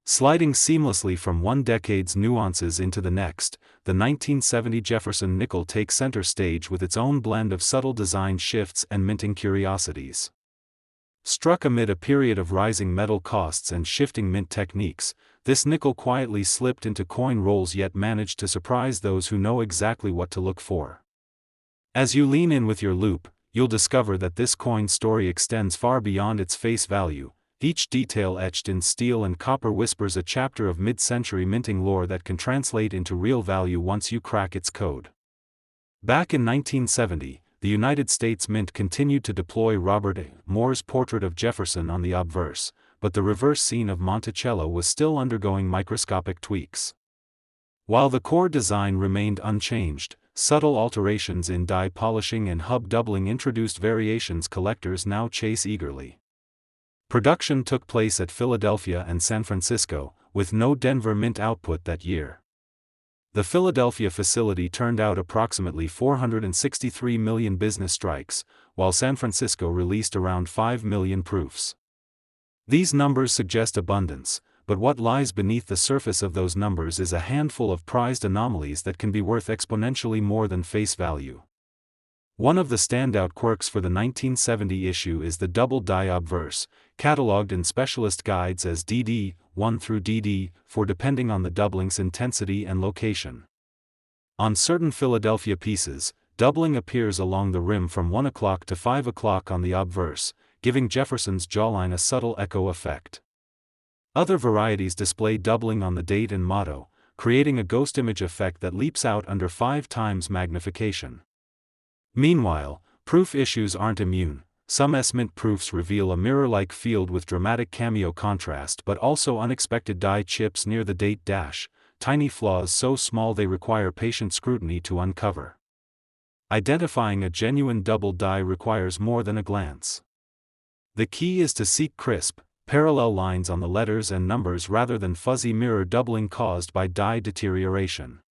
Sliding seamlessly from one decade's nuances into the next, the 1970 Jefferson nickel takes center stage with its own blend of subtle design shifts and minting curiosities. Struck amid a period of rising metal costs and shifting mint techniques, this nickel quietly slipped into coin rolls yet managed to surprise those who know exactly what to look for. As you lean in with your loupe, you'll discover that this coin's story extends far beyond its face value. Each detail etched in steel and copper whispers a chapter of mid-century minting lore that can translate into real value once you crack its code. Back in 1970, the United States Mint continued to deploy Robert A. Moore's portrait of Jefferson on the obverse, but the reverse scene of Monticello was still undergoing microscopic tweaks. While the core design remained unchanged, subtle alterations in die polishing and hub doubling introduced variations collectors now chase eagerly. Production took place at Philadelphia and San Francisco, with no Denver Mint output that year. The Philadelphia facility turned out approximately 463 million business strikes, while San Francisco released around 5 million proofs. These numbers suggest abundance, but what lies beneath the surface of those numbers is a handful of prized anomalies that can be worth exponentially more than face value. One of the standout quirks for the 1970 issue is the double die obverse, catalogued in specialist guides as DD1 through DD4 depending on the doubling's intensity and location. On certain Philadelphia pieces, doubling appears along the rim from 1 o'clock to 5 o'clock on the obverse, giving Jefferson's jawline a subtle echo effect. Other varieties display doubling on the date and motto, creating a ghost image effect that leaps out under 5 times magnification. Meanwhile, proof issues aren't immune. Some S-Mint proofs reveal a mirror-like field with dramatic cameo contrast but also unexpected die chips near the date dash, tiny flaws so small they require patient scrutiny to uncover. Identifying a genuine double die requires more than a glance. The key is to seek crisp, parallel lines on the letters and numbers rather than fuzzy mirror doubling caused by die deterioration.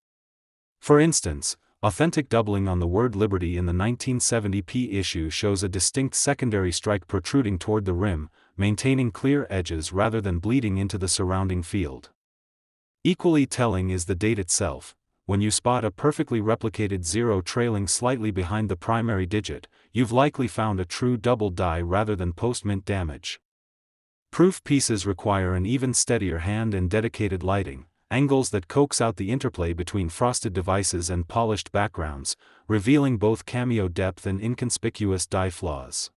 For instance, authentic doubling on the word Liberty in the 1970 P issue shows a distinct secondary strike protruding toward the rim, maintaining clear edges rather than bleeding into the surrounding field. Equally telling is the date itself. When you spot a perfectly replicated 0 trailing slightly behind the primary digit, you've likely found a true double die rather than post-mint damage. Proof pieces require an even steadier hand and dedicated lighting, angles that coax out the interplay between frosted devices and polished backgrounds, revealing both cameo depth and inconspicuous die flaws.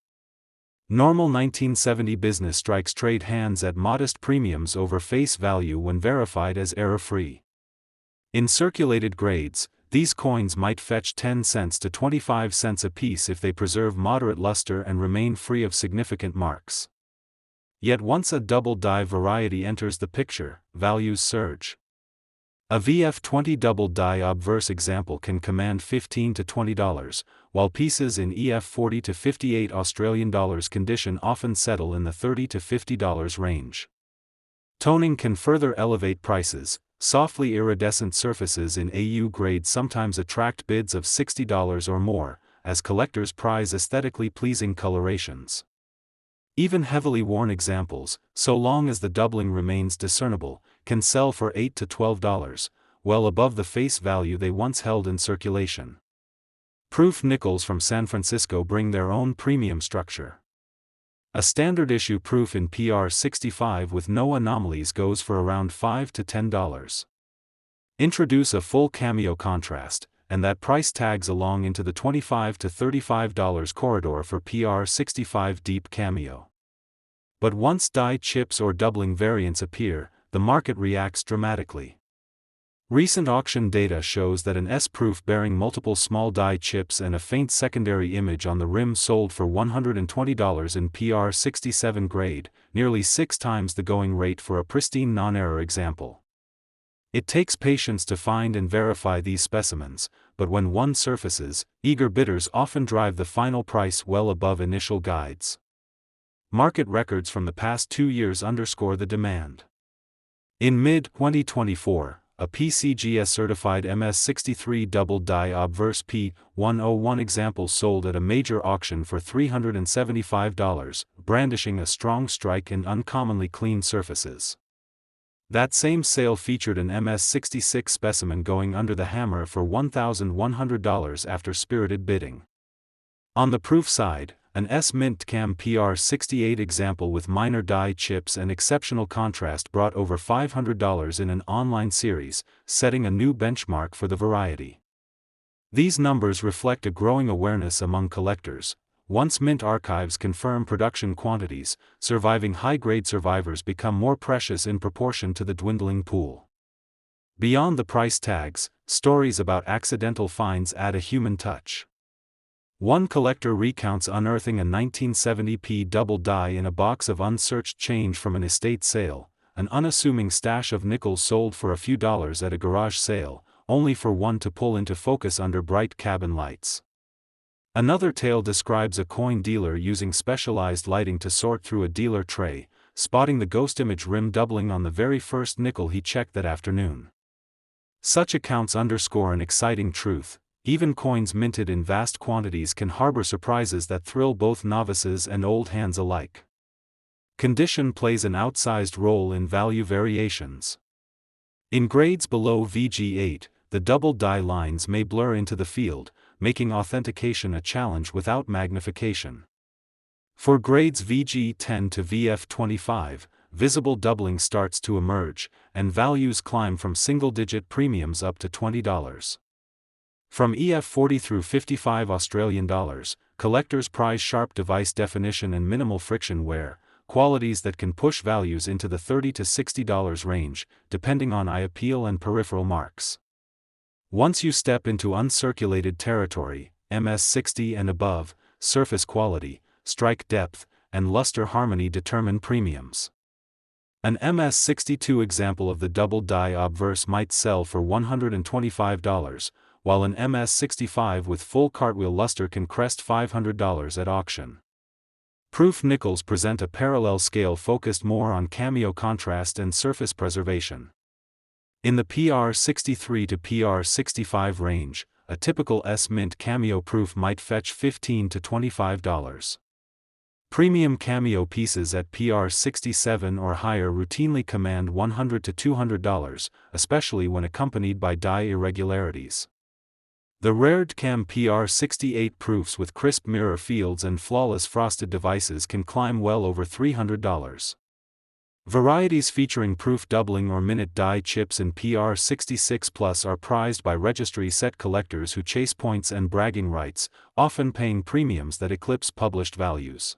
Normal 1970 business strikes trade hands at modest premiums over face value when verified as error-free. In circulated grades, these coins might fetch 10 cents to 25 cents apiece if they preserve moderate luster and remain free of significant marks. Yet once a double die variety enters the picture, values surge. A VF20 double die obverse example can command $15 to $20, while pieces in EF40 to $58 Australian dollars condition often settle in the $30 to $50 range. Toning can further elevate prices. Softly iridescent surfaces in AU grade sometimes attract bids of $60 or more, as collectors prize aesthetically pleasing colorations. Even heavily worn examples, so long as the doubling remains discernible, can sell for $8 to $12, well above the face value they once held in circulation. Proof nickels from San Francisco bring their own premium structure. A standard issue proof in PR65 with no anomalies goes for around $5 to $10. Introduce a full cameo contrast, and that price tags along into the $25 to $35 corridor for PR65 deep cameo. But once die chips or doubling variants appear, the market reacts dramatically. Recent auction data shows that an S-proof bearing multiple small die chips and a faint secondary image on the rim sold for $120 in PR67 grade, nearly 6 times the going rate for a pristine non-error example. It takes patience to find and verify these specimens, but when one surfaces, eager bidders often drive the final price well above initial guides. Market records from the past 2 years underscore the demand. In mid-2024, a PCGS-certified MS63 double die obverse P101 example sold at a major auction for $375, brandishing a strong strike in uncommonly clean surfaces. That same sale featured an MS-66 specimen going under the hammer for $1,100 after spirited bidding. On the proof side, an S-Mint Cam PR68 example with minor die chips and exceptional contrast brought over $500 in an online series, setting a new benchmark for the variety. These numbers reflect a growing awareness among collectors. Once Mint archives confirm production quantities, surviving high-grade survivors become more precious in proportion to the dwindling pool. Beyond the price tags, stories about accidental finds add a human touch. One collector recounts unearthing a 1970p double die in a box of unsearched change from an estate sale, an unassuming stash of nickels sold for a few dollars at a garage sale, only for one to pull into focus under bright cabin lights. Another tale describes a coin dealer using specialized lighting to sort through a dealer tray, spotting the ghost image rim doubling on the very first nickel he checked that afternoon. Such accounts underscore an exciting truth: even coins minted in vast quantities can harbor surprises that thrill both novices and old hands alike. Condition plays an outsized role in value variations. In grades below VG8, the double die lines may blur into the field, making authentication a challenge without magnification. For grades VG10 to VF25, visible doubling starts to emerge, and values climb from single-digit premiums up to $20. From EF40 through 55 Australian dollars, collectors prize sharp device definition and minimal friction wear, qualities that can push values into the $30 to $60 range, depending on eye appeal and peripheral marks. Once you step into uncirculated territory, MS60 and above, surface quality, strike depth, and luster harmony determine premiums. An MS62 example of the double die obverse might sell for $125, while an MS65 with full cartwheel luster can crest $500 at auction. Proof nickels present a parallel scale focused more on cameo contrast and surface preservation. In the PR63 to PR65 range, a typical S-Mint cameo proof might fetch $15 to $25. Premium cameo pieces at PR67 or higher routinely command $100 to $200, especially when accompanied by die irregularities. The rared Cam PR68 proofs with crisp mirror fields and flawless frosted devices can climb well over $300. Varieties featuring proof doubling or minute die chips in PR66 Plus are prized by registry set collectors who chase points and bragging rights, often paying premiums that eclipse published values.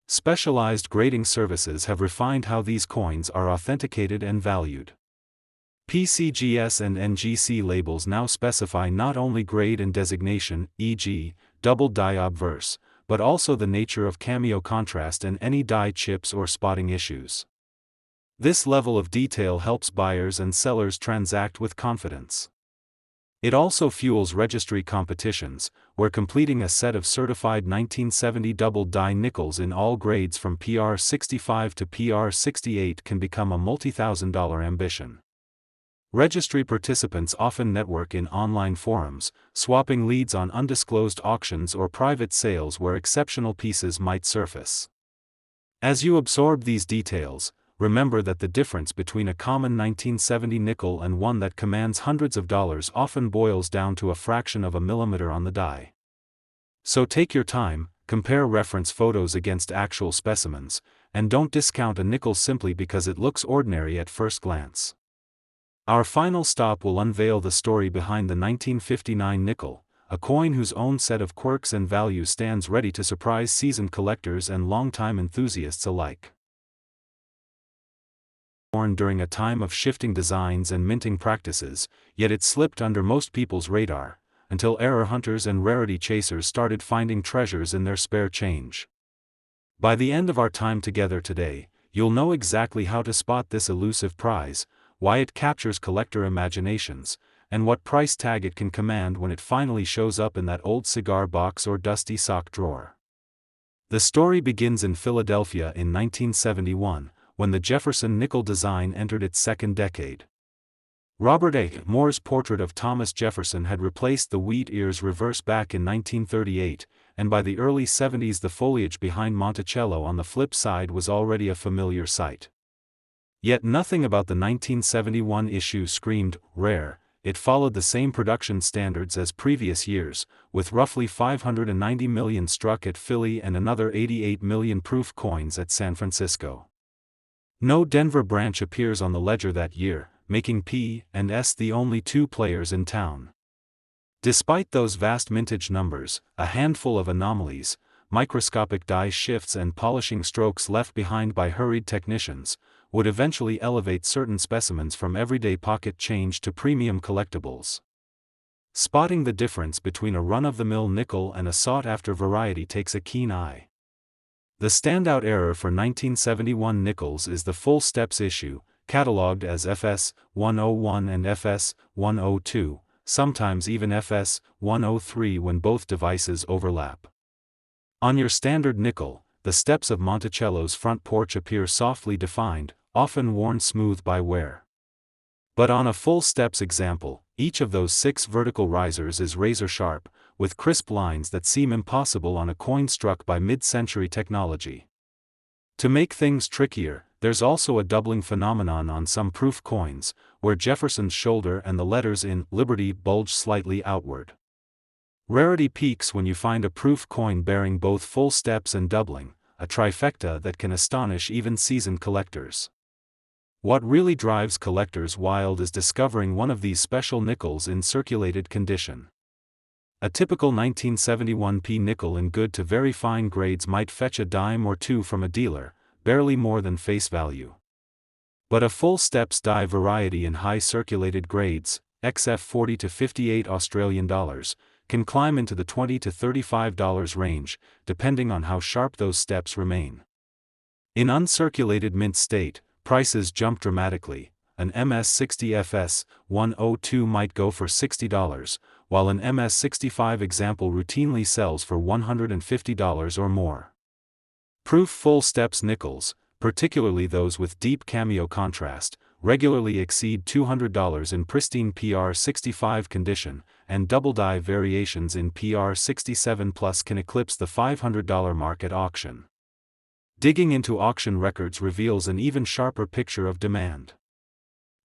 Specialized grading services have refined how these coins are authenticated and valued. PCGS and NGC labels now specify not only grade and designation, e.g., double die obverse, but also the nature of cameo contrast and any die chips or spotting issues. This level of detail helps buyers and sellers transact with confidence. It also fuels registry competitions, where completing a set of certified 1970 double die nickels in all grades from PR65 to PR68 can become a multi-thousand-dollar ambition. Registry participants often network in online forums, swapping leads on undisclosed auctions or private sales where exceptional pieces might surface. As you absorb these details, remember that the difference between a common 1970 nickel and one that commands hundreds of dollars often boils down to a fraction of a millimeter on the die. So take your time, compare reference photos against actual specimens, and don't discount a nickel simply because it looks ordinary at first glance. Our final stop will unveil the story behind the 1959 nickel, a coin whose own set of quirks and values stands ready to surprise seasoned collectors and longtime enthusiasts alike. Born during a time of shifting designs and minting practices, yet it slipped under most people's radar, until error hunters and rarity chasers started finding treasures in their spare change. By the end of our time together today, you'll know exactly how to spot this elusive prize, why it captures collector imaginations, and what price tag it can command when it finally shows up in that old cigar box or dusty sock drawer. The story begins in Philadelphia in 1971, when the Jefferson nickel design entered its second decade. Robert A. Moore's portrait of Thomas Jefferson had replaced the wheat ears reverse back in 1938, and by the early 70s the foliage behind Monticello on the flip side was already a familiar sight. Yet nothing about the 1971 issue screamed rare. It followed the same production standards as previous years, with roughly 590 million struck at Philly and another 88 million proof coins at San Francisco. No Denver branch appears on the ledger that year, making P&S the only two players in town. Despite those vast mintage numbers, a handful of anomalies, microscopic die shifts and polishing strokes left behind by hurried technicians, would eventually elevate certain specimens from everyday pocket change to premium collectibles. Spotting the difference between a run-of-the-mill nickel and a sought-after variety takes a keen eye. The standout error for 1971 nickels is the full steps issue, catalogued as FS 101 and FS 102, sometimes even FS 103 when both devices overlap. On your standard nickel, the steps of Monticello's front porch appear softly defined, often worn smooth by wear. But on a full steps example, each of those 6 vertical risers is razor sharp, with crisp lines that seem impossible on a coin struck by mid-century technology. To make things trickier, there's also a doubling phenomenon on some proof coins, where Jefferson's shoulder and the letters in Liberty bulge slightly outward. Rarity peaks when you find a proof coin bearing both full steps and doubling, a trifecta that can astonish even seasoned collectors. What really drives collectors wild is discovering one of these special nickels in circulated condition. A typical 1971 P nickel in good to very fine grades might fetch a dime or two from a dealer, barely more than face value. But a full steps die variety in high circulated grades, XF 40 to 58 Australian dollars, can climb into the $20 to $35 range, depending on how sharp those steps remain. In uncirculated mint state, prices jump dramatically. An MS-60 FS 102 might go for $60, while an MS-65 example routinely sells for $150 or more. Proof full steps nickels, particularly those with deep cameo contrast, regularly exceed $200 in pristine PR65 condition, and double die variations in PR67 plus can eclipse the $500 mark at auction. Digging into auction records reveals an even sharper picture of demand.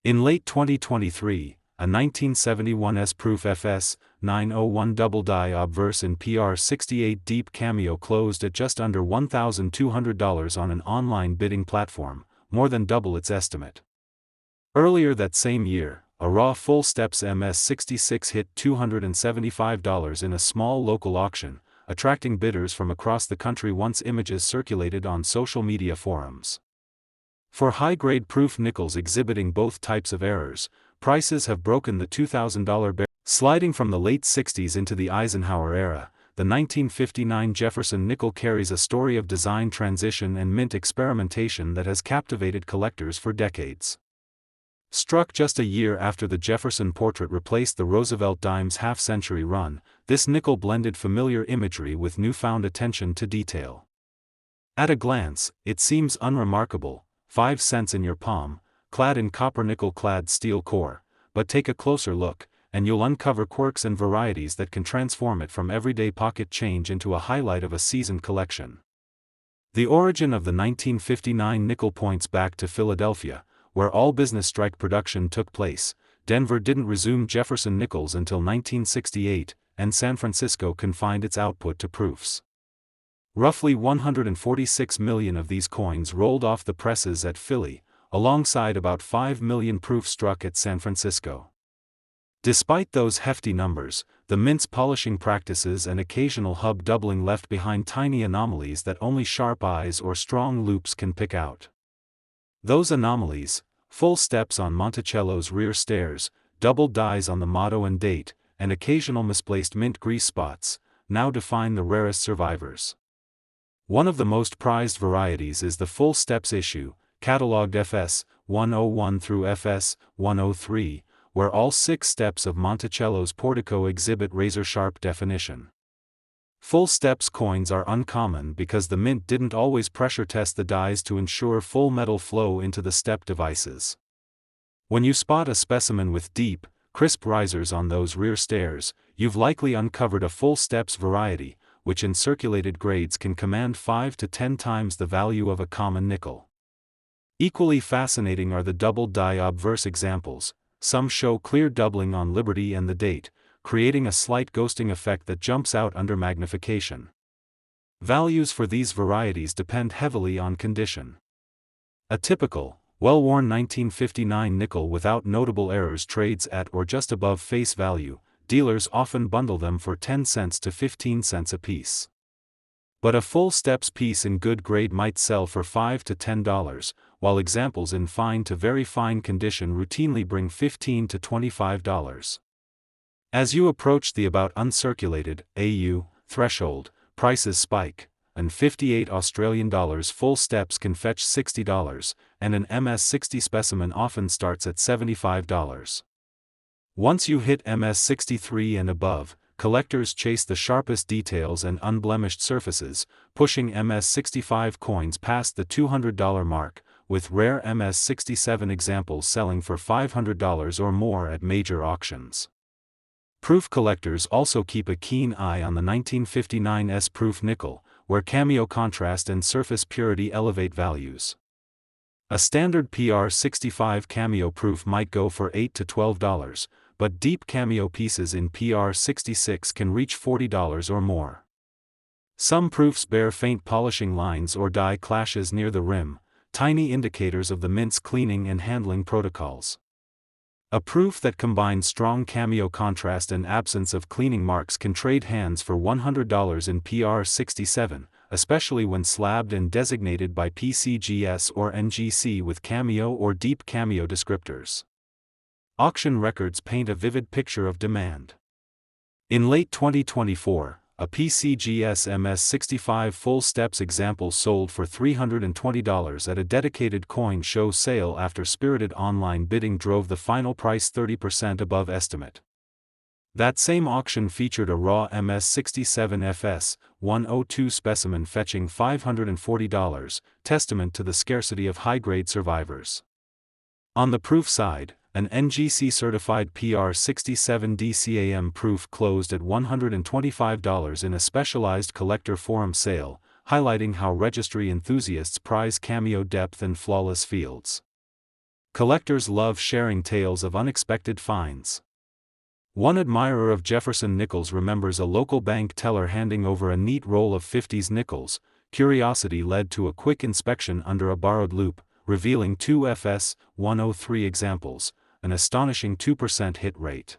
In late 2023, a 1971 S-Proof FS 901 double die obverse in PR68 deep cameo closed at just under $1,200 on an online bidding platform, more than double its estimate. Earlier that same year, a raw full steps MS-66 hit $275 in a small local auction, attracting bidders from across the country once images circulated on social media forums. For high-grade proof nickels exhibiting both types of errors, prices have broken the $2,000 barrier. Sliding from the late 60s into the Eisenhower era, the 1959 Jefferson nickel carries a story of design transition and mint experimentation that has captivated collectors for decades. Struck just a year after the Jefferson portrait replaced the Roosevelt dime's half-century run, this nickel blended familiar imagery with newfound attention to detail. At a glance, it seems unremarkable, 5 cents in your palm, clad in copper nickel-clad steel core, but take a closer look, and you'll uncover quirks and varieties that can transform it from everyday pocket change into a highlight of a seasoned collection. The origin of the 1959 nickel points back to Philadelphia, where all business strike production took place. Denver didn't resume Jefferson nickels until 1968, and San Francisco confined its output to proofs. Roughly 146 million of these coins rolled off the presses at Philly, alongside about 5 million proofs struck at San Francisco. Despite those hefty numbers, the mint's polishing practices and occasional hub doubling left behind tiny anomalies that only sharp eyes or strong loops can pick out. Those anomalies, full steps on Monticello's rear stairs, double dies on the motto and date, and occasional misplaced mint grease spots, now define the rarest survivors. One of the most prized varieties is the full steps issue, catalogued FS 101 through FS 103, where all 6 steps of Monticello's portico exhibit razor-sharp definition. Full steps coins are uncommon because the mint didn't always pressure test the dies to ensure full metal flow into the step devices. When you spot a specimen with deep, crisp risers on those rear stairs, you've likely uncovered a full steps variety, which in circulated grades can command 5 to 10 times the value of a common nickel. Equally fascinating are the double die obverse examples. Some show clear doubling on Liberty and the date, creating a slight ghosting effect that jumps out under magnification. Values for these varieties depend heavily on condition. A typical, well-worn 1959 nickel without notable errors trades at or just above face value. Dealers often bundle them for 10 cents to 15 cents a piece. But a full steps piece in good grade might sell for $5 to $10, while examples in fine to very fine condition routinely bring $15 to $25. As you approach the about uncirculated AU threshold, prices spike, and $58 full steps can fetch $60, and an MS-60 specimen often starts at $75. Once you hit MS-63 and above, collectors chase the sharpest details and unblemished surfaces, pushing MS-65 coins past the $200 mark, with rare MS-67 examples selling for $500 or more at major auctions. Proof collectors also keep a keen eye on the 1959 S-proof nickel, where cameo contrast and surface purity elevate values. A standard PR65 cameo proof might go for $8 to $12, but deep cameo pieces in PR66 can reach $40 or more. Some proofs bear faint polishing lines or die clashes near the rim, tiny indicators of the mint's cleaning and handling protocols. A proof that combines strong cameo contrast and absence of cleaning marks can trade hands for $100 in PR67, especially when slabbed and designated by PCGS or NGC with cameo or deep cameo descriptors. Auction records paint a vivid picture of demand. In late 2024, a PCGS MS65 full steps example sold for $320 at a dedicated coin show sale after spirited online bidding drove the final price 30% above estimate. That same auction featured a raw MS67 FS 102 specimen fetching $540, testament to the scarcity of high-grade survivors. On the proof side, an NGC-certified PR67 DCAM proof closed at $125 in a specialized collector forum sale, highlighting how registry enthusiasts prize cameo depth and flawless fields. Collectors love sharing tales of unexpected finds. One admirer of Jefferson nickels remembers a local bank teller handing over a neat roll of 50s nickels. Curiosity led to a quick inspection under a borrowed loupe, revealing two FS 103 examples, an astonishing 2% hit rate.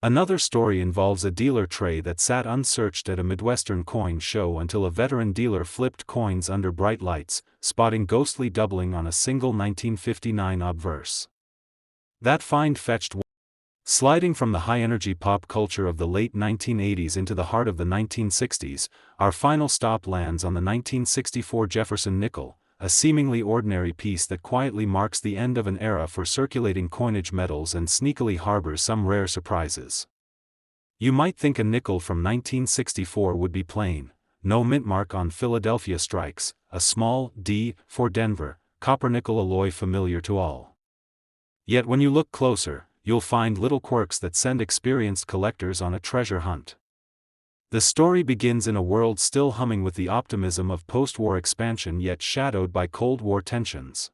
Another story involves a dealer tray that sat unsearched at a Midwestern coin show until a veteran dealer flipped coins under bright lights, spotting ghostly doubling on a single 1959 obverse. That find fetched. Sliding from the high-energy pop culture of the late 1980s into the heart of the 1960s, our final stop lands on the 1964 Jefferson nickel, a seemingly ordinary piece that quietly marks the end of an era for circulating coinage metals and sneakily harbors some rare surprises. You might think a nickel from 1964 would be plain, no mint mark on Philadelphia strikes, a small D for Denver, copper-nickel alloy familiar to all. Yet when you look closer, you'll find little quirks that send experienced collectors on a treasure hunt. The story begins in a world still humming with the optimism of post-war expansion yet shadowed by Cold War tensions.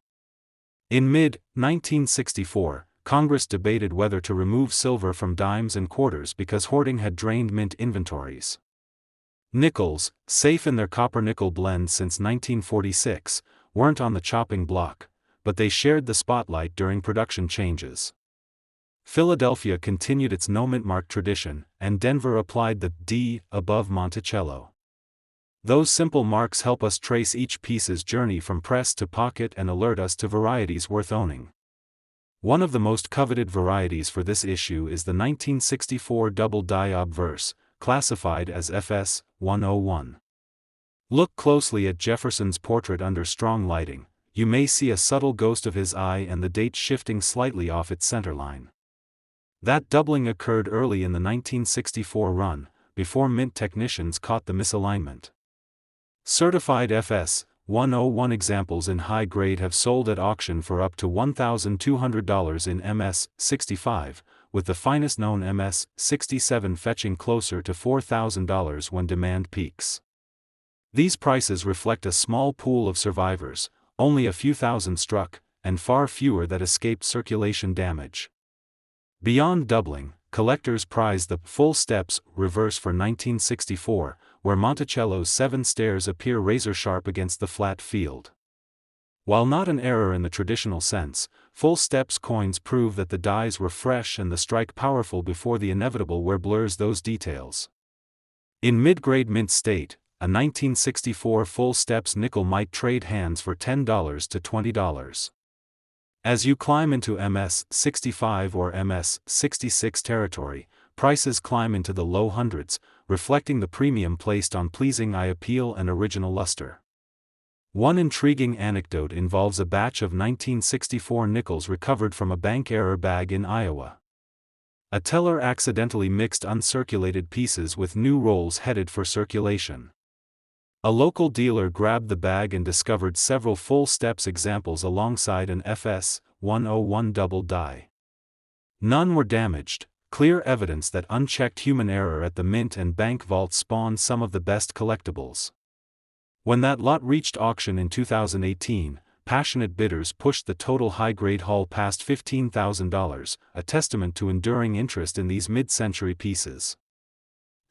In mid-1964, Congress debated whether to remove silver from dimes and quarters because hoarding had drained mint inventories. Nickels, safe in their copper-nickel blend since 1946, weren't on the chopping block, but they shared the spotlight during production changes. Philadelphia continued its no-mint mark tradition, and Denver applied the D above Monticello. Those simple marks help us trace each piece's journey from press to pocket and alert us to varieties worth owning. One of the most coveted varieties for this issue is the 1964 double die obverse, classified as FS 101. Look closely at Jefferson's portrait under strong lighting. You may see a subtle ghost of his eye and the date shifting slightly off its centerline. That doubling occurred early in the 1964 run, before mint technicians caught the misalignment. Certified FS 101 examples in high grade have sold at auction for up to $1,200 in MS-65, with the finest known MS-67 fetching closer to $4,000 when demand peaks. These prices reflect a small pool of survivors, only a few thousand struck, and far fewer that escaped circulation damage. Beyond doubling, collectors prize the full steps reverse for 1964, where Monticello's 7 stairs appear razor-sharp against the flat field. While not an error in the traditional sense, full steps coins prove that the dies were fresh and the strike powerful before the inevitable wear blurs those details. In mid-grade mint state, a 1964 full steps nickel might trade hands for $10 to $20. As you climb into MS-65 or MS-66 territory, prices climb into the low hundreds, reflecting the premium placed on pleasing eye appeal and original luster. One intriguing anecdote involves a batch of 1964 nickels recovered from a bank error bag in Iowa. A teller accidentally mixed uncirculated pieces with new rolls headed for circulation. A local dealer grabbed the bag and discovered several full steps examples alongside an FS 101 double die. None were damaged, clear evidence that unchecked human error at the mint and bank vaults spawned some of the best collectibles. When that lot reached auction in 2018, passionate bidders pushed the total high-grade haul past $15,000, a testament to enduring interest in these mid-century pieces.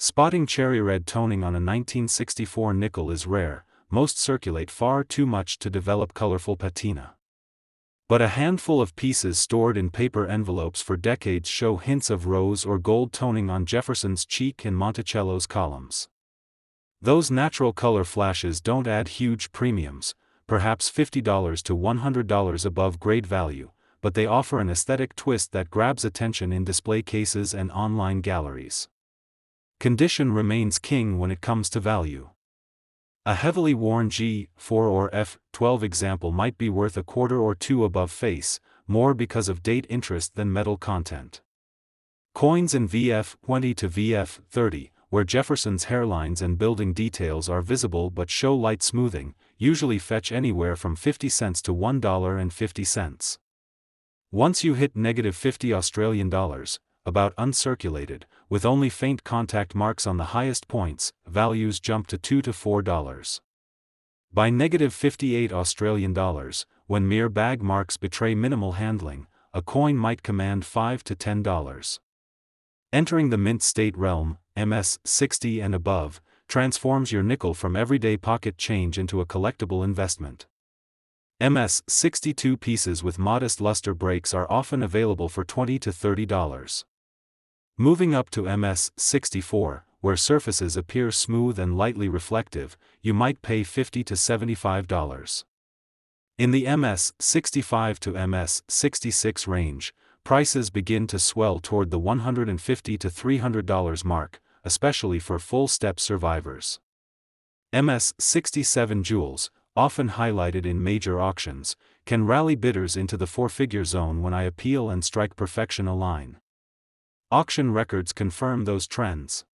Spotting cherry red toning on a 1964 nickel is rare, most circulate far too much to develop colorful patina. But a handful of pieces stored in paper envelopes for decades show hints of rose or gold toning on Jefferson's cheek and Monticello's columns. Those natural color flashes don't add huge premiums, perhaps $50 to $100 above grade value, but they offer an aesthetic twist that grabs attention in display cases and online galleries. Condition remains king when it comes to value. A heavily worn G4 or F12 example might be worth a quarter or two above face, more because of date interest than metal content. Coins in VF20 to VF30, where Jefferson's hairlines and building details are visible but show light smoothing, usually fetch anywhere from 50 cents to $1.50. Once you hit -50 Australian dollars, about uncirculated, with only faint contact marks on the highest points, values jump to $2 to $4. By -58 Australian dollars, when mere bag marks betray minimal handling, a coin might command $5 to $10. Entering the mint state realm, MS-60 and above, transforms your nickel from everyday pocket change into a collectible investment. MS-62 pieces with modest luster breaks are often available for $20 to $30. Moving up to MS-64, where surfaces appear smooth and lightly reflective, you might pay $50 to $75. In the MS-65 to MS-66 range, prices begin to swell toward the $150 to $300 mark, especially for full-step survivors. MS-67 jewels, often highlighted in major auctions, can rally bidders into the four-figure zone when eye appeal and strike perfection align. Auction records confirm those trends.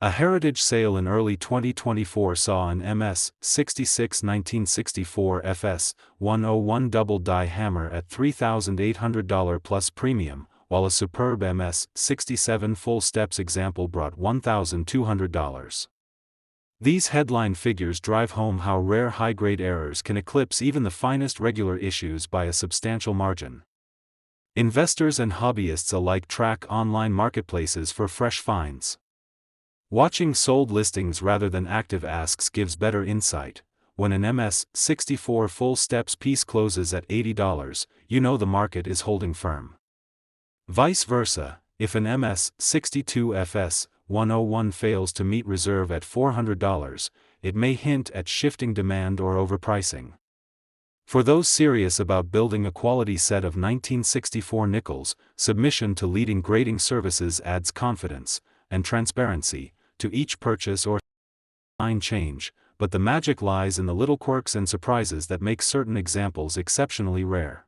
A heritage sale in early 2024 saw an MS-66 1964 FS 101 double die hammer at $3,800 plus premium, while a superb MS-67 full steps example brought $1,200. These headline figures drive home how rare high-grade errors can eclipse even the finest regular issues by a substantial margin. Investors and hobbyists alike track online marketplaces for fresh finds. Watching sold listings rather than active asks gives better insight. When an MS-64 full steps piece closes at $80, you know the market is holding firm. Vice versa, if an MS-62 FS 101 fails to meet reserve at $400, it may hint at shifting demand or overpricing. For those serious about building a quality set of 1964 nickels, submission to leading grading services adds confidence and transparency to each purchase or line change, but the magic lies in the little quirks and surprises that make certain examples exceptionally rare.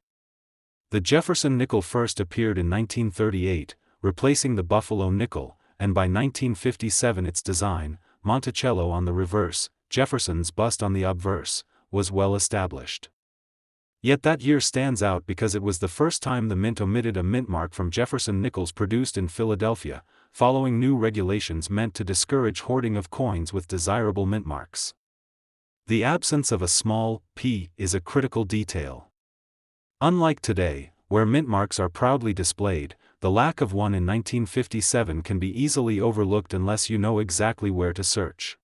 The Jefferson nickel first appeared in 1938, replacing the Buffalo nickel, and by 1957 its design, Monticello on the reverse, Jefferson's bust on the obverse, was well established. Yet that year stands out because it was the first time the mint omitted a mint mark from Jefferson nickels produced in Philadelphia, following new regulations meant to discourage hoarding of coins with desirable mint marks. The absence of a small p is a critical detail. Unlike today, where mint marks are proudly displayed, the lack of one in 1957 can be easily overlooked unless you know exactly where to search.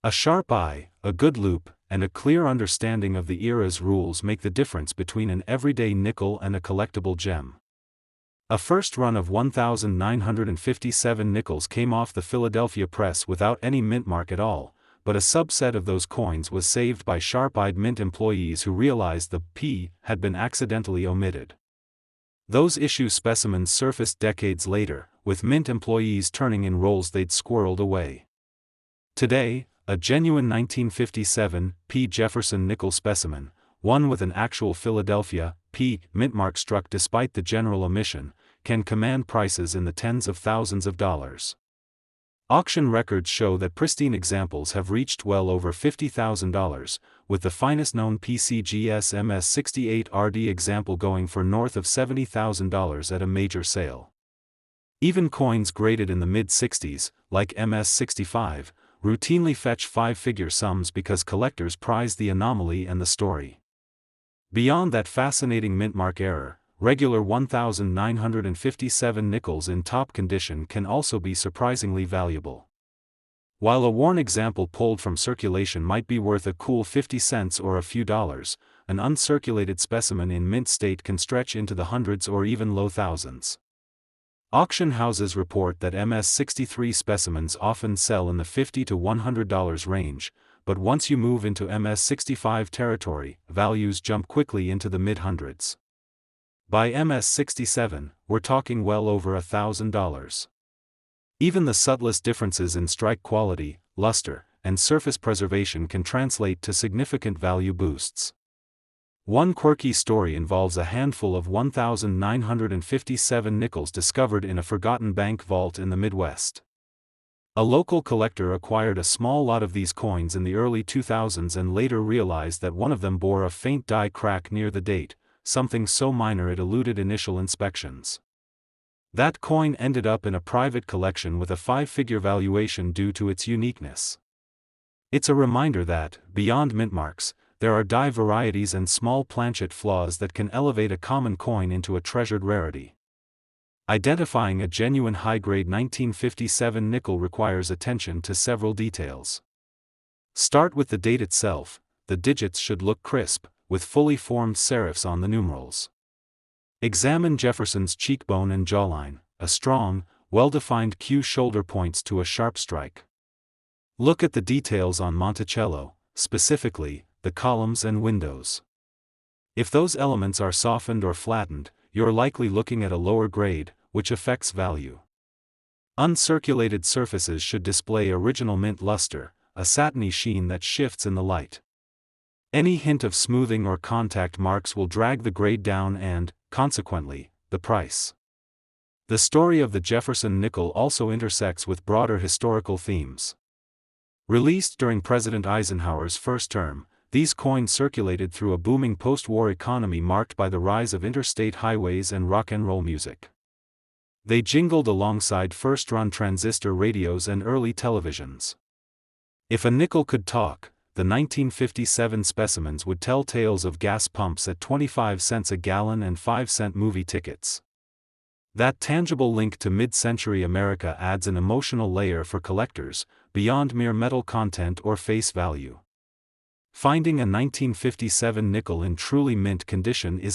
A sharp eye, a good loupe, and a clear understanding of the era's rules make the difference between an everyday nickel and a collectible gem. A first run of 1,957 nickels came off the Philadelphia press without any mint mark at all, but a subset of those coins was saved by sharp-eyed mint employees who realized the P had been accidentally omitted. Those issue specimens surfaced decades later, with mint employees turning in rolls they'd squirreled away. Today, a genuine 1957 P. Jefferson nickel specimen, one with an actual Philadelphia P. mint mark struck despite the general omission, can command prices in the tens of thousands of dollars. Auction records show that pristine examples have reached well over $50,000, with the finest known PCGS MS68RD example going for north of $70,000 at a major sale. Even coins graded in the mid-60s, like MS65, routinely fetch five-figure sums because collectors prize the anomaly and the story. Beyond that fascinating mint mark error, regular 1,957 nickels in top condition can also be surprisingly valuable. While a worn example pulled from circulation might be worth a cool 50 cents or a few dollars, an uncirculated specimen in mint state can stretch into the hundreds or even low thousands. Auction houses report that MS63 specimens often sell in the $50 to $100 range, but once you move into MS65 territory, values jump quickly into the mid-hundreds. By MS67, we're talking well over $1,000. Even the subtlest differences in strike quality, luster, and surface preservation can translate to significant value boosts. One quirky story involves a handful of 1,957 nickels discovered in a forgotten bank vault in the Midwest. A local collector acquired a small lot of these coins in the early 2000s and later realized that one of them bore a faint die crack near the date, something so minor it eluded initial inspections. That coin ended up in a private collection with a five-figure valuation due to its uniqueness. It's a reminder that, beyond mint marks, there are die varieties and small planchet flaws that can elevate a common coin into a treasured rarity. Identifying a genuine high-grade 1957 nickel requires attention to several details. Start with the date itself. The digits should look crisp, with fully formed serifs on the numerals. Examine Jefferson's cheekbone and jawline. A strong, well-defined Q shoulder points to a sharp strike. Look at the details on Monticello, specifically, the columns and windows. If those elements are softened or flattened, you're likely looking at a lower grade, which affects value. Uncirculated surfaces should display original mint luster, a satiny sheen that shifts in the light. Any hint of smoothing or contact marks will drag the grade down and, consequently, the price. The story of the Jefferson nickel also intersects with broader historical themes. Released during President Eisenhower's first term, these coins circulated through a booming post-war economy marked by the rise of interstate highways and rock and roll music. They jingled alongside first-run transistor radios and early televisions. If a nickel could talk, the 1957 specimens would tell tales of gas pumps at 25 cents a gallon and 5-cent movie tickets. That tangible link to mid-century America adds an emotional layer for collectors, beyond mere metal content or face value. Finding a 1957 nickel in truly mint condition is